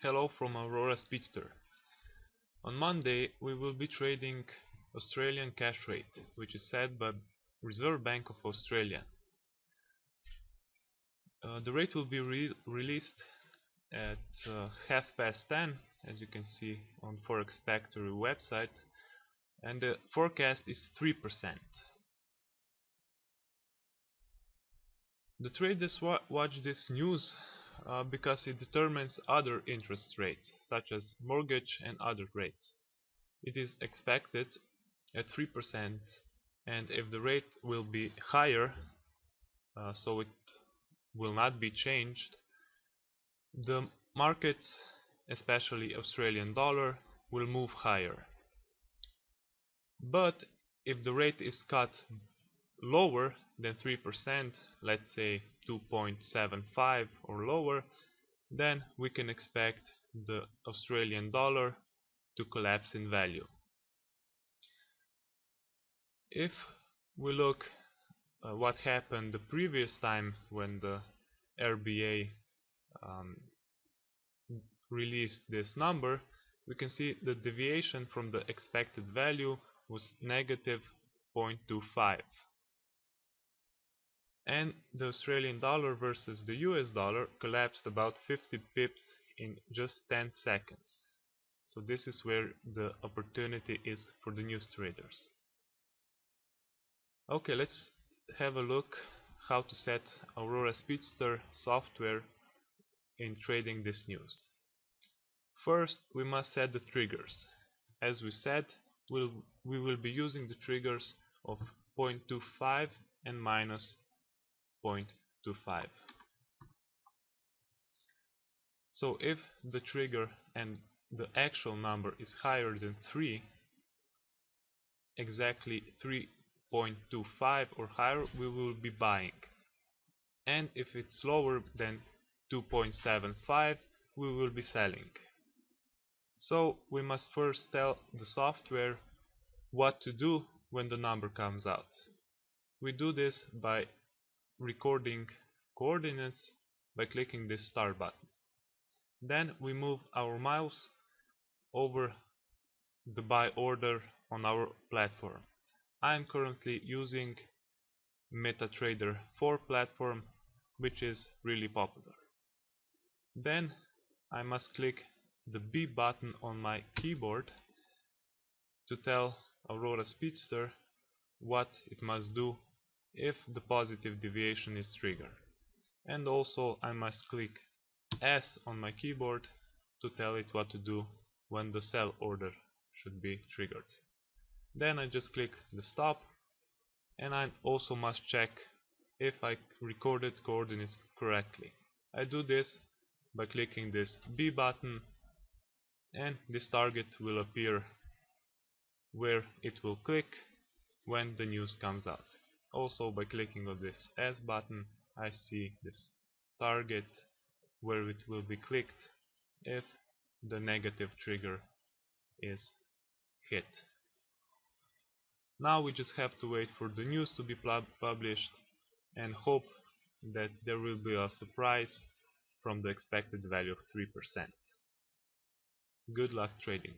Hello from AuroraSpeedster. On Monday we will be trading Australian cash rate, which is set by Reserve Bank of Australia. The rate will be released at 10:30, as you can see on Forex Factory website, and the forecast is 3%. The traders watch this news because it determines other interest rates, such as mortgage and other rates. It is expected at 3%, and if the rate will be higher, so it will not be changed, the markets, especially Australian dollar, will move higher. But if the rate is cut lower than 3%, let's say 2.75 or lower, then we can expect the Australian dollar to collapse in value. If we look what happened the previous time when the RBA released this number, we can see the deviation from the expected value was negative 0.25. And the Australian dollar versus the US dollar collapsed about 50 pips in just 10 seconds. So this is where the opportunity is for the news traders. Okay, let's have a look how to set AuroraSpeedster software in trading this news. First, we must set the triggers. As we said, we will be using the triggers of 0.25 and minus 0.25. So if the trigger and the actual number is higher than 3, exactly 3.25 or higher, we will be buying. And if it's lower than 2.75, we will be selling. So we must first tell the software what to do when the number comes out. We do this by recording coordinates by clicking this start button. Then we move our mouse over the buy order on our platform. I am currently using MetaTrader 4 platform, which is really popular. Then I must click the B button on my keyboard to tell AuroraSpeedster what it must do if the positive deviation is triggered. And also I must click S on my keyboard to tell it what to do when the sell order should be triggered. Then I just click the stop, and I also must check if I recorded coordinates correctly. I do this by clicking this B button, and this target will appear where it will click when the news comes out. Also by clicking on this S button, I see this target where it will be clicked if the negative trigger is hit. Now we just have to wait for the news to be published and hope that there will be a surprise from the expected value of 3%. Good luck trading.